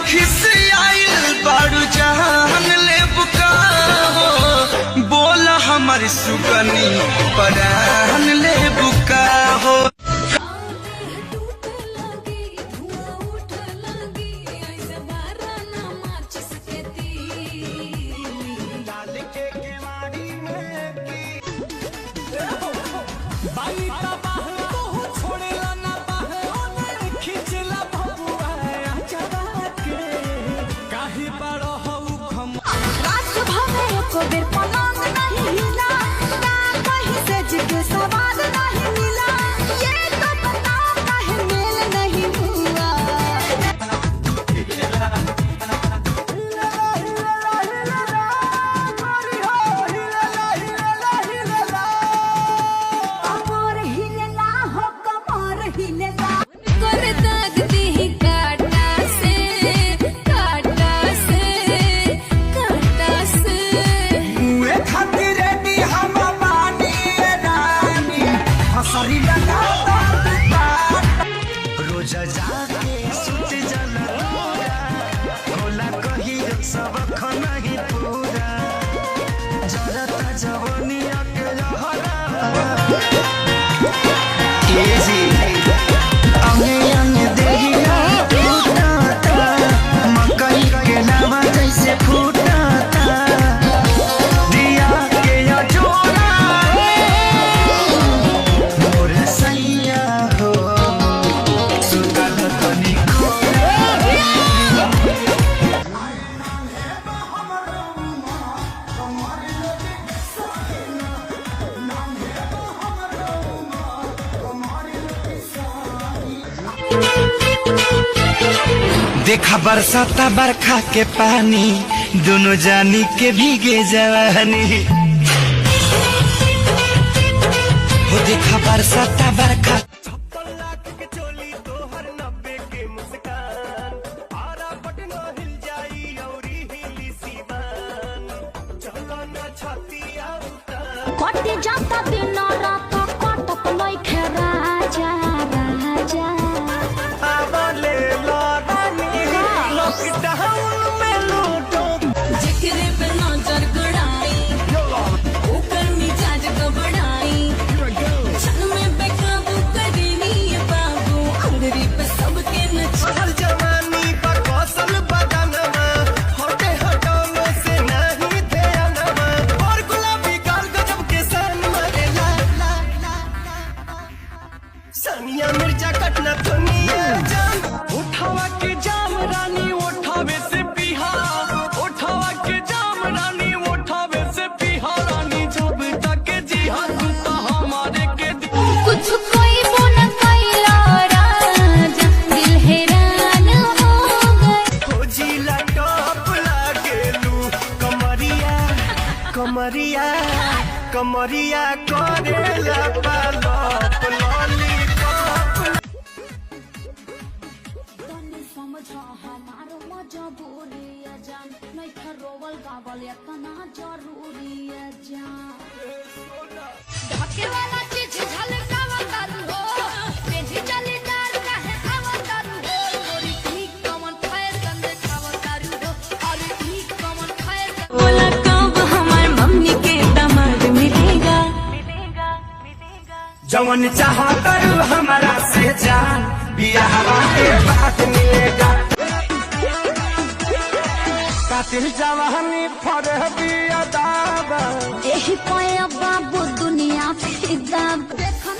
खिसियाइल बारू जान ले बुका हो बोला हमारी सुगनी परान ले बुका हो। रोजा जाके सुत जल होला कही सब खाना ही पूरा जरता जवनिया के लहरा केजी अंगे अंगे देहिया टूटता मकई के लावा जैसे फूटता दिया के या जोड़ा मोर सैया हो देखा बरसाता बरखा के पानी दोनों जानी के भीगे जवानी हो देखा बरसाता बरखा कटे जाता दिन रात कटत लइखे राजा राजा आवले लड़ानी लॉकडाउन में लूटो जिक्र पे नजर गड़ाई ऊपर मिजाज गबड़ाई छन में बेकाबू करेनी ये बाबू अंगरी पे सबके नचल जवानी पर कौशल बदनमा होटे हटाने से नहीं थे अनमा और गुलाबी गाल गजब के सन मरे ला सानिया मिर्जा कटना दुनिया जान उठावा के जाम रानी उठावे से पिहा उठावा के जाम रानी उठावे से पिहा रानी जब तक जी हाथ तो हमारे के कुछ कोई बोन कैला राजा दिल हैरान हो गए हो जिला टॉप लागेलू कमरिया कमरिया कमरिया करेला पालप लॉलीपॉप तने समझा हमारो मजबूरी है जान नहीं खरोवल गावल इतना जरूरी है जान ढके वाला चीज झलकावा तारू हो तेजी चलीदार काहे खावा तारू हो गोरी ठीक कमन फैशन देखावा तारू हो और ठीक कमन फैशन बोला कब हमार मम्मी के दामाद मिलेगा जवन चाह करू हमारा से जान बियाहवा के बाद मिलेगा कातिल जवानी फरहबी अदाबा एही पाया बाबू दुनिया फिदा देखन